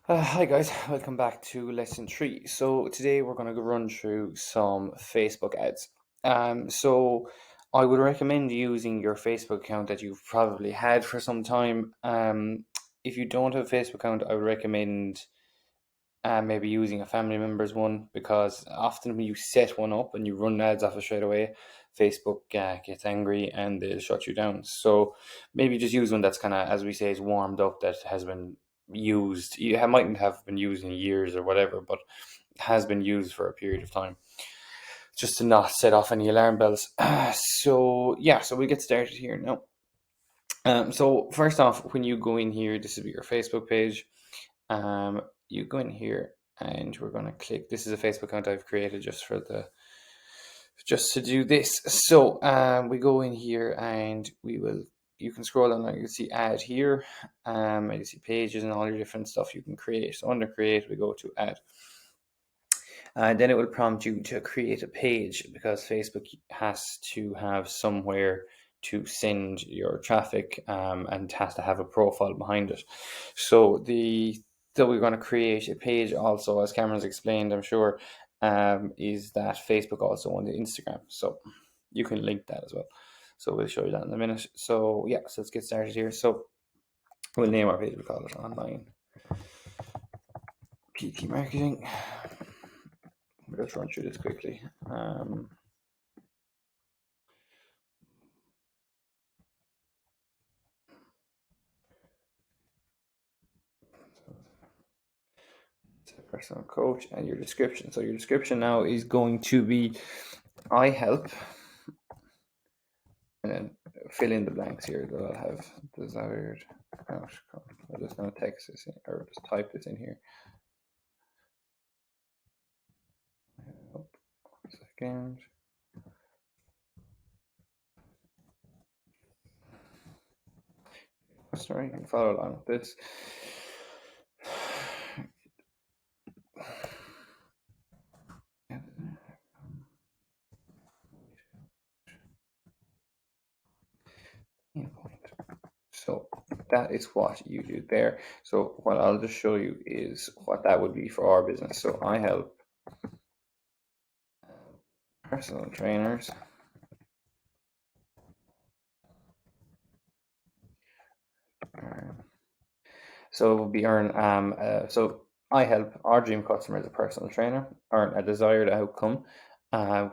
Hi guys, welcome back to lesson 3. So today we're going to run through some Facebook ads. So I would recommend using your Facebook account that you've probably had for some time. If you don't have a Facebook account, I would recommend maybe using a family member's one, because often when you set one up and you run ads off it straight away, Facebook gets angry and they'll shut you down. So maybe just use one that's kind of, as we say, is warmed up, that has been used. Mightn't have been used in years or whatever, but has been used for a period of time, just to not set off any alarm bells. So we'll get started here now. So first off, when you go in here, this will be your Facebook page. You go in here and we're going to click. This is a Facebook account I've created just to do this. So we go in here and you can scroll down and you can see add here. And you see pages and all your different stuff you can create. So under create, we go to add. And then it will prompt you to create a page, because Facebook has to have somewhere to send your traffic, and has to have a profile behind it. So we're going to create a page also, as Cameron's explained, I'm sure, is that Facebook also on the Instagram. So you can link that as well. So we'll show you that in a minute. So yeah, so let's get started here. So we'll name our page, we'll call it Online PT Marketing. We'll just run through this quickly. Personal coach, and your description. So your description now is going to be I help, and then fill in the blanks here that I'll have desired outcome. I'm just going to text this in, or just type this in here. Help. 1 second. Sorry, you can follow along with this. So that is what you do there. So what I'll just show you is what that would be for our business. So I help personal trainers So it will be earn. So I help our dream customer as a personal trainer earn a desired outcome,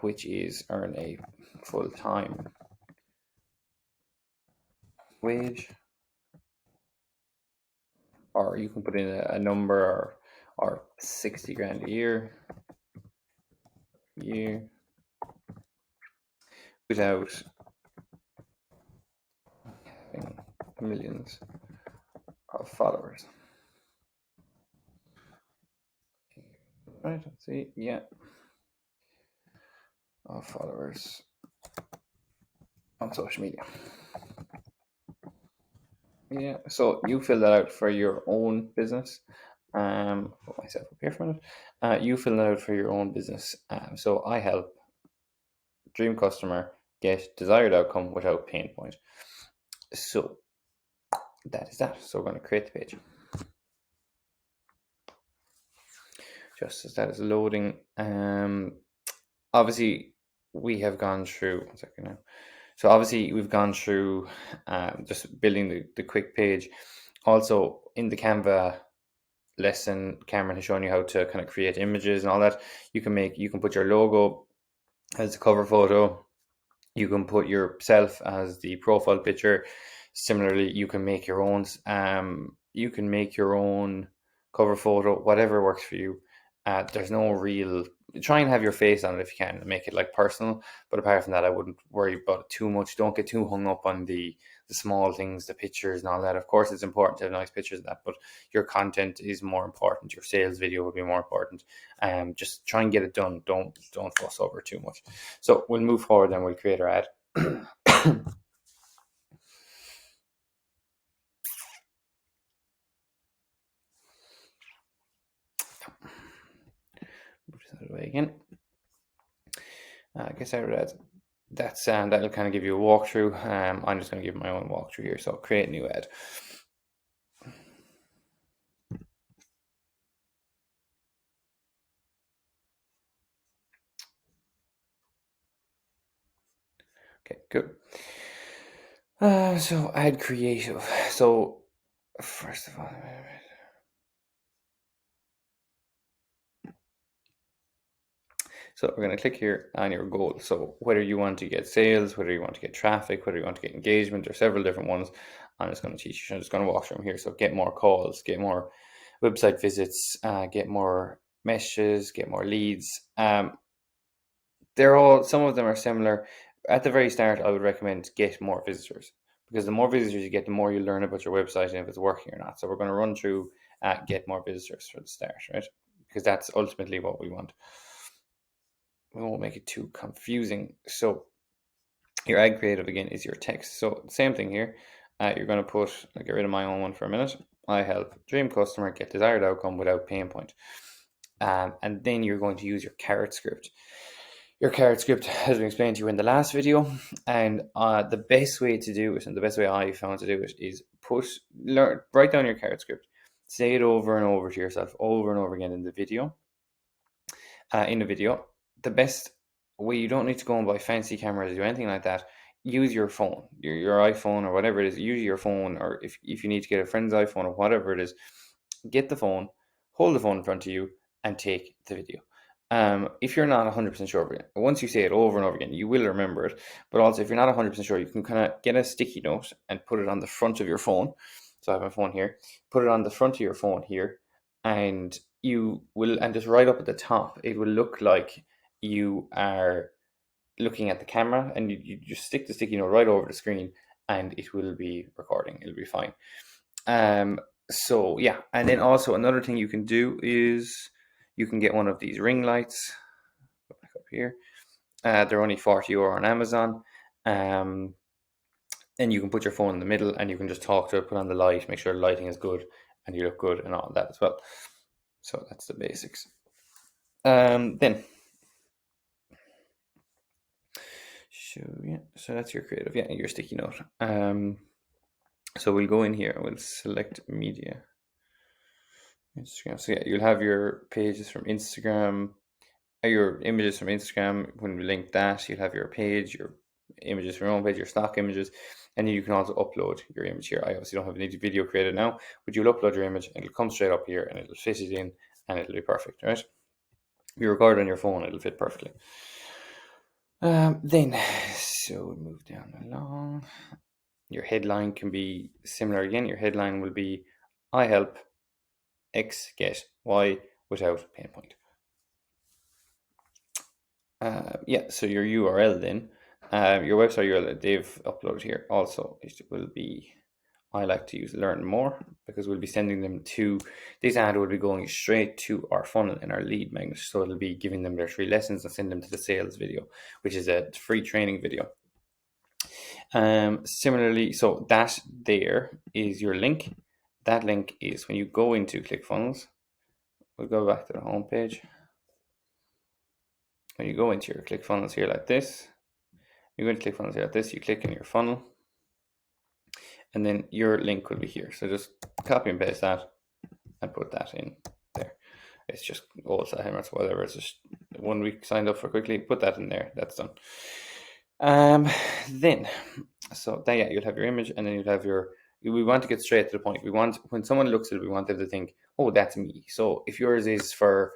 which is earn a full-time wage, or you can put in a number, or 60 grand a year without having millions of followers. Right, let's see, yeah, of followers on social media. Yeah, so you fill that out for your own business. Put myself up here for a minute. You fill that out for your own business. So I help dream customer get desired outcome without pain point. So that is that. So we're going to create the page. Just as that is loading, obviously we have gone through. 1 second now. So obviously we've gone through just building the quick page. Also in the Canva lesson, Cameron has shown you how to kind of create images and all that. You can put your logo as a cover photo. You can put yourself as the profile picture. Similarly, you can make your own. You can make your own cover photo, whatever works for you. There's no real. Try and have your face on it if you can, and make it like personal. But apart from that, I wouldn't worry about it too much. Don't get too hung up on the small things, the pictures and all that. Of course, it's important to have nice pictures of that, but your content is more important. Your sales video will be more important. Just try and get it done. Don't fuss over too much. So we'll move forward and we'll create our ad. Move this out of the way again. Get started ads. That'll kind of give you a walkthrough. I'm just going to give my own walkthrough here. So create new ad. Okay, good. So add creative. So first of all, so we're going to click here on your goal. So whether you want to get sales, whether you want to get traffic, whether you want to get engagement, or several different ones, I'm just going to teach you. I'm just going to walk through them here. So get more calls, get more website visits, get more messages, get more leads. They're all, some of them are similar. At the very start, I would recommend get more visitors, because the more visitors you get, the more you learn about your website and if it's working or not. So we're going to run through get more visitors for the start, right? Because that's ultimately what we want. We won't make it too confusing. So your ad creative again is your text. So same thing here. You're going to put, I'll get rid of my own one for a minute. I help dream customer get desired outcome without pain point. And then you're going to use your carrot script. Your carrot script has been explained to you in the last video, and the best way to do it, and the best way I found to do it, is write down your carrot script, say it over and over to yourself, over and over again in the video. The best way, you don't need to go and buy fancy cameras or do anything like that. Use your phone, your iPhone or whatever it is. Use your phone, or if you need to get a friend's iPhone or whatever it is, get the phone, hold the phone in front of you, and take the video. If you're not 100% sure of it, once you say it over and over again, you will remember it. But also, if you're not 100% sure, you can kind of get a sticky note and put it on the front of your phone. So I have my phone here. Put it on the front of your phone here, and you will, and just right up at the top, it will look like you are looking at the camera, and you just stick the sticky note right over the screen, and it will be recording. It'll be fine. So yeah, and then also another thing you can do is you can get one of these ring lights. Go back up here. They're only €40 on Amazon. And you can put your phone in the middle, and you can just talk to it, put on the light, make sure the lighting is good, and you look good, and all that as well. So that's the basics. Then so that's your creative, your sticky note. So we'll go in here and we'll select media, Instagram. So yeah, you'll have your pages from Instagram, your images from Instagram. When we link that, you'll have your page, your images from your own page, your stock images, and then you can also upload your image here. I obviously don't have any video created now, but you'll upload your image and it'll come straight up here and it'll fit it in and it'll be perfect, right? If you record on your phone, it'll fit perfectly. Then, so we'll move down along. Your headline can be similar again. Your headline will be, I help X get Y without pain point. So your URL then, your website URL they've uploaded here also, it will be, I like to use learn more, because we'll be sending them to, this ad will be going straight to our funnel and our lead magnet. So it'll be giving them their 3 lessons and send them to the sales video, which is a free training video. Similarly, so that there is your link. That link is when you go into ClickFunnels. We'll go back to the home page. When you go into your ClickFunnels here like this, you go into ClickFunnels here like this, you click in your funnel, and then your link will be here. So just copy and paste that and put that in there. It's just old Hammer's, whatever. It's just 1 week signed up for quickly. Put that in there. That's done. Then you'll have your image, and then you'll have your. We want to get straight to the point. We want, when someone looks at it, we want them to think, "Oh, that's me." So if yours is for,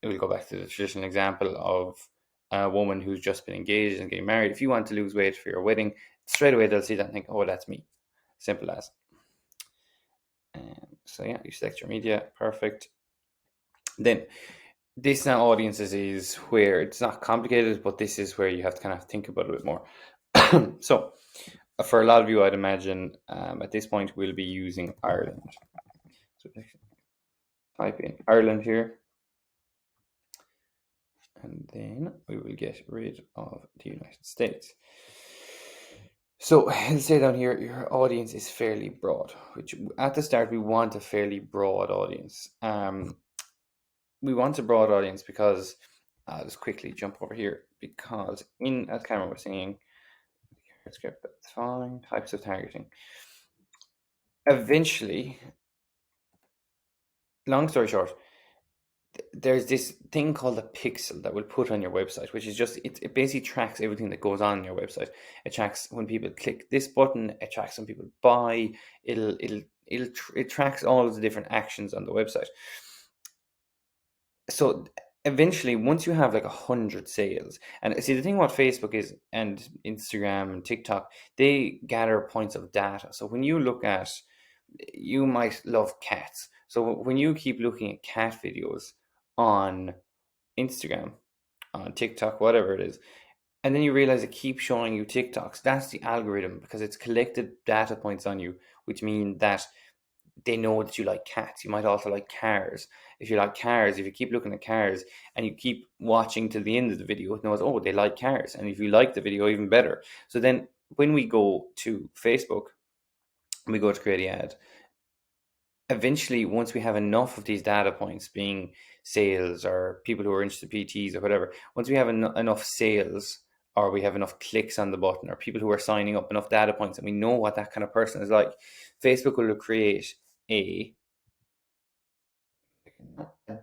we'll go back to the traditional example of a woman who's just been engaged and getting married. If you want to lose weight for your wedding, straight away they'll see that and think, "Oh, that's me." Simple as. You select your media, perfect. Then this now audiences is where it's not complicated, but this is where you have to kind of think about it a bit more. So for a lot of you, I'd imagine at this point we'll be using Ireland. So type in Ireland here, and then we will get rid of the United States. So let's say down here, your audience is fairly broad, which at the start we want a fairly broad audience. We want a broad audience because, I'll just quickly jump over here, because as Cameron was saying, script, that's fine, types of targeting. Eventually, long story short, there's this thing called a pixel that will put on your website, which is just it basically tracks everything that goes on your website. It tracks when people click this button, it tracks when people buy, it tracks all of the different actions on the website. So eventually, once you have like 100 sales, and see the thing about Facebook is, and Instagram and TikTok, they gather points of data. So when you look at, you might love cats. So when you keep looking at cat videos on Instagram, on TikTok, whatever it is, and then you realize it keeps showing you TikToks, that's the algorithm because it's collected data points on you, which mean that they know that you like cats. You might also like cars. If you like cars, if you keep looking at cars and you keep watching till the end of the video, it knows, oh, they like cars. And if you like the video, even better. So then when we go to Facebook and we go to create the ad, eventually, once we have enough of these data points, being sales or people who are interested in PTs or whatever, once we have enough sales or we have enough clicks on the button or people who are signing up, enough data points, and we know what that kind of person is like, Facebook will create a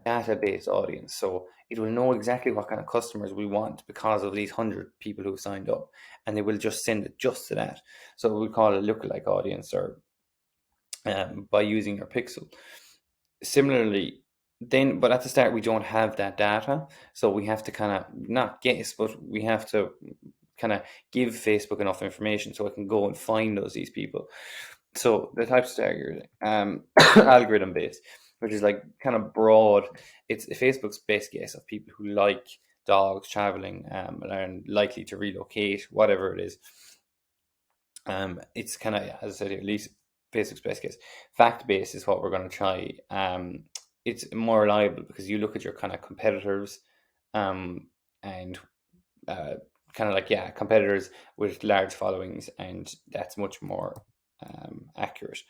database audience. So it will know exactly what kind of customers we want because of these 100 people who signed up, and they will just send it just to that. So we call it a lookalike audience, or by using our pixel. Similarly, then, but at the start we don't have that data, so we have to kind of not guess, but we have to kind of give Facebook enough information so it can go and find these people. So the types of targeting, algorithm based, which is like kind of broad. It's Facebook's best guess of people who like dogs, traveling, and likely to relocate, whatever it is. It's kind of, as I said, at least Facebook's best guess. Fact based is what we're going to try. It's more reliable because you look at your kind of competitors, and kind of like, yeah, competitors with large followings, and that's much more accurate.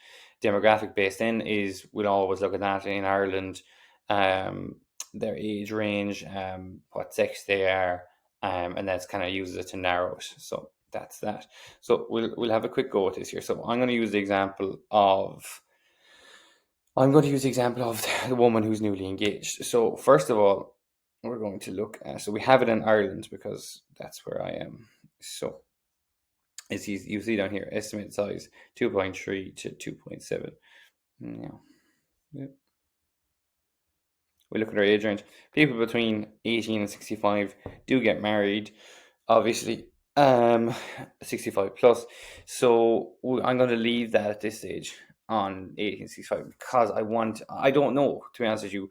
Demographic based then is, we'll always look at that in Ireland, their age range, what sex they are, and that's kind of uses it to narrow it. So that's that. So we'll have a quick go at this here. So I'm going to use the example of the woman who's newly engaged. So first of all, we're going to look at, so we have it in Ireland because that's where I am. So as you see down here, estimated size 2.3 to 2.7. Yeah. Yeah. We look at our age range. People between 18 and 65 do get married, obviously, 65 plus. So I'm going to leave that at this stage on 1865 because I don't know, to be honest with you.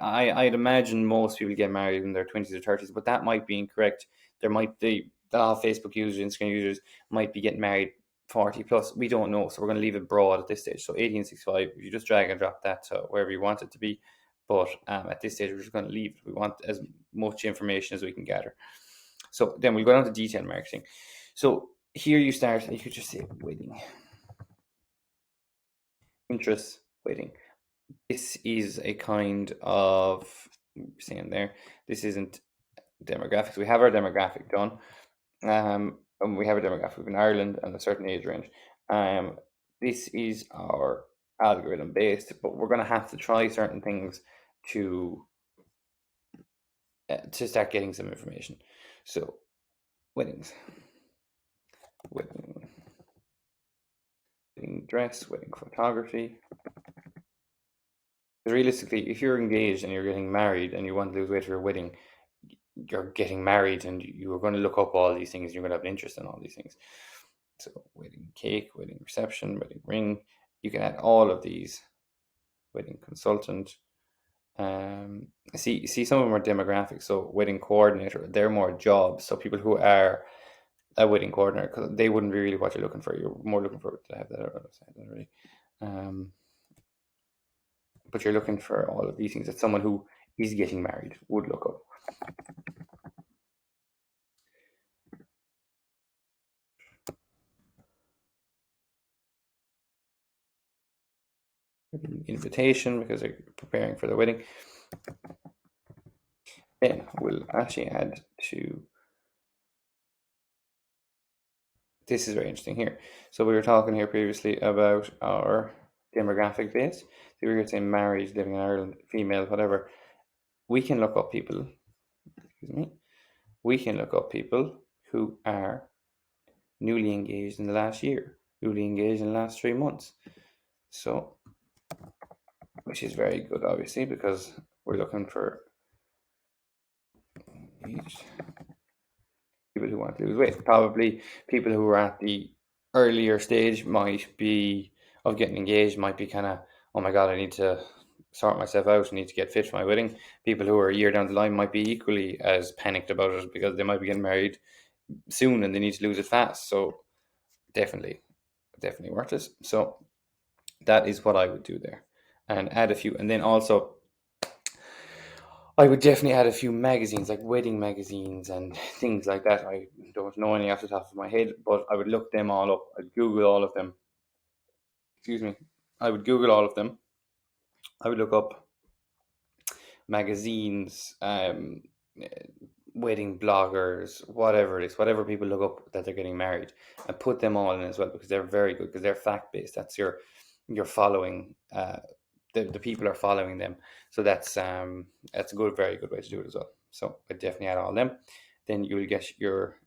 I'd imagine most people get married in their 20s or 30s, but that might be incorrect. There might be, Facebook users, Instagram users might be getting married 40 plus. We don't know. So we're going to leave it broad at this stage. So 1865, if you just drag and drop that to wherever you want it to be. But at this stage, we're just going to leave it. We want as much information as we can gather. So then we'll go down to detail marketing. So here you start, you could just say wedding, interest, wedding. This is a kind of, saying there, this isn't demographics. We have our demographic done. And we have a demographic in Ireland and a certain age range. This is our algorithm based, but we're going to have to try certain things to start getting some information. So weddings, wedding dress, wedding photography. Realistically, if you're engaged and you're getting married and you want to lose weight for your wedding, you're getting married and you're going to look up all these things. You're going to have an interest in all these things. So wedding cake, wedding reception, wedding ring. You can add all of these. Wedding consultant. See, some of them are demographics. So wedding coordinator, they're more jobs. So people who are a wedding coordinator, because they wouldn't be really what you're looking for. You're more looking for, to have that already. But you're looking for all of these things that someone who is getting married would look up. Invitation, because they're preparing for the wedding. Then we'll actually add to, this is very interesting here. So we were talking here previously about our demographic base. So we were saying married, living in Ireland, female, whatever. we can look up people, excuse me, we can look up people who are newly engaged in the last year, newly engaged in the last 3 months. So, which is very good, obviously, because we're looking for people who want to lose weight. Probably people who are at the earlier stage might be of getting engaged, might be kind of, oh my God, I need to sort myself out, I need to get fit for my wedding. People who are a year down the line might be equally as panicked about it because they might be getting married soon and they need to lose it fast. So definitely, definitely worth it. So that is what I would do there, and add a few, and then also I would definitely add a few magazines, like wedding magazines and things like that. I don't know any off the top of my head, but I would look them all up. I'd Google all of them. Excuse me. I would Google all of them. I would look up magazines, wedding bloggers, whatever it is, whatever people look up that they're getting married, and put them all in as well because they're very good because they're fact based. That's your following. The people are following them, so that's a good, very good way to do it as well. So I definitely add all of them. Then you will get your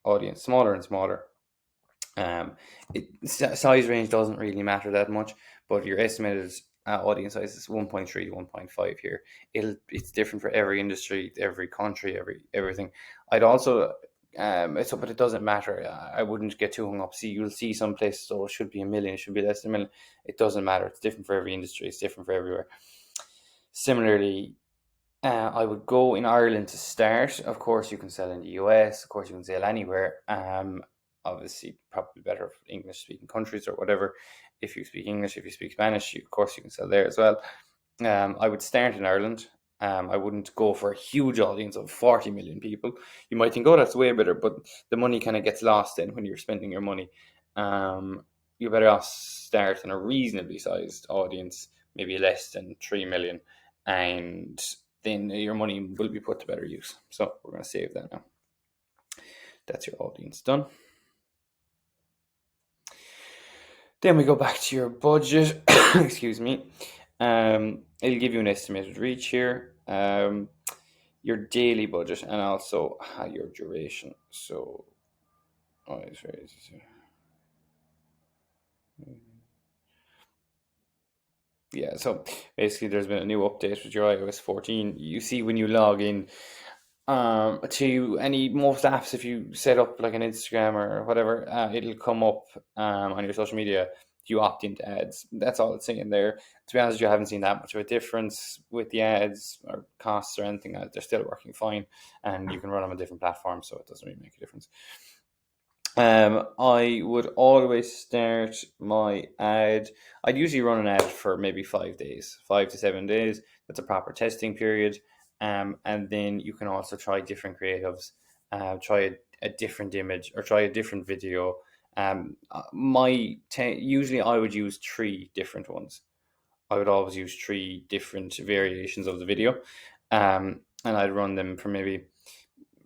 audience smaller and smaller. Size range doesn't really matter that much, but your estimated audience size is 1.3 to 1.5 here. It's different for every industry, every country, everything. I'd also but it doesn't matter. I wouldn't get too hung up. See, you'll see some places, oh, it should be a million, it should be less than a million. It doesn't matter. It's different for every industry. It's different for everywhere. Similarly, I would go in Ireland to start. Of course, you can sell in the US. Of course, you can sell anywhere. Obviously, probably better for English-speaking countries or whatever. If you speak English, if you speak Spanish, of course, you can sell there as well. I would start in Ireland. I wouldn't go for a huge audience of 40 million people. You might think, oh, that's way better, but the money kind of gets lost then when you're spending your money. You're better off start in a reasonably sized audience, maybe less than 3 million, and then your money will be put to better use. So we're going to save that now. That's your audience done. Then we go back to your budget. Excuse me. It'll give you an estimated reach here, your daily budget, and also your duration. So, yeah, so basically there's been a new update with your iOS 14. You see when you log in to most apps, if you set up like an Instagram or whatever, it'll come up on your social media. You opt into ads. That's all it's saying there. To be honest, you haven't seen that much of a difference with the ads or costs or anything. They're still working fine, and you can run them on different platforms, so it doesn't really make a difference. I would always start my ad. I'd usually run an ad for maybe 5 days, 5 to 7 days. That's a proper testing period. And then you can also try different creatives, try a different image or try a different video. Usually I would use 3 different ones. I would always use 3 different variations of the video. And I'd run them for maybe,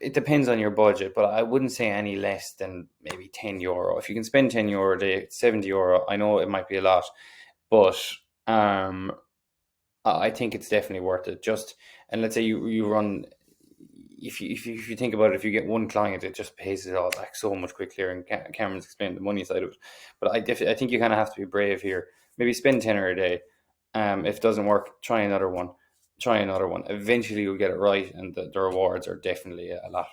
it depends on your budget, but I wouldn't say any less than maybe €10. If you can spend €10 a day, €70, I know it might be a lot, but I think it's definitely worth it. And let's say you run, if you think about it, if you get one client, it just pays it all back so much quicker. And Cameron's explained the money side of it, but I think you kind of have to be brave here. Maybe spend tenner a day. If it doesn't work, try another one. Eventually you'll get it right, and the rewards are definitely a lot.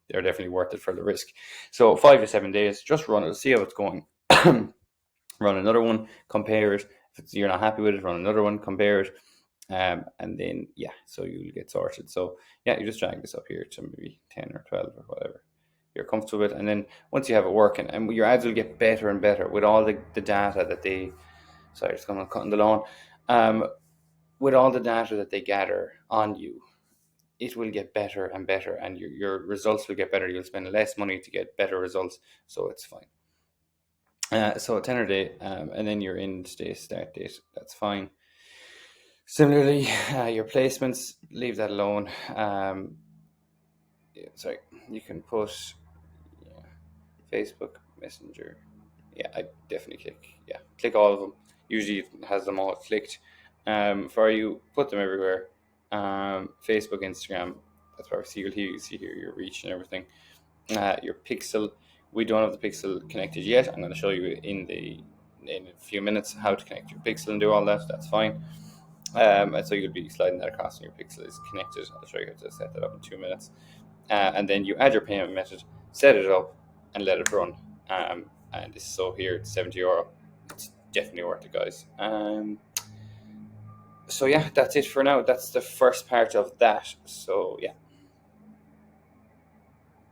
They're definitely worth it for the risk. So 5 to 7 days, just run it, see how it's going. Run another one, compare it. If you're not happy with it, run another one, compare it. And then so you'll get sorted. So you just drag this up here to maybe 10 or 12 or whatever you're comfortable with, and then once you have it working, and your ads will get better and better with all the data that they. Sorry, it's going cutting the lawn. With all the data that they gather on you, it will get better and better, and your results will get better. You'll spend less money to get better results, so it's fine. So a tenner day, and then your end date, start date, that's fine. Similarly, your placements, leave that alone. Sorry, you can put Facebook Messenger. I definitely click all of them. Usually it has them all clicked for you. Put them everywhere. Facebook, Instagram. That's where you see here your reach and everything. Your Pixel, we don't have the Pixel connected yet. I'm going to show you in a few minutes how to connect your Pixel and do all that. That's fine. And so you'll be sliding that across and your Pixel is connected. I'll show you how to set that up in 2 minutes. And then you add your payment method, set it up, and let it run. And this, so here it's €70. It's definitely worth it, guys. So yeah, that's it for now. That's the first part of that. So yeah,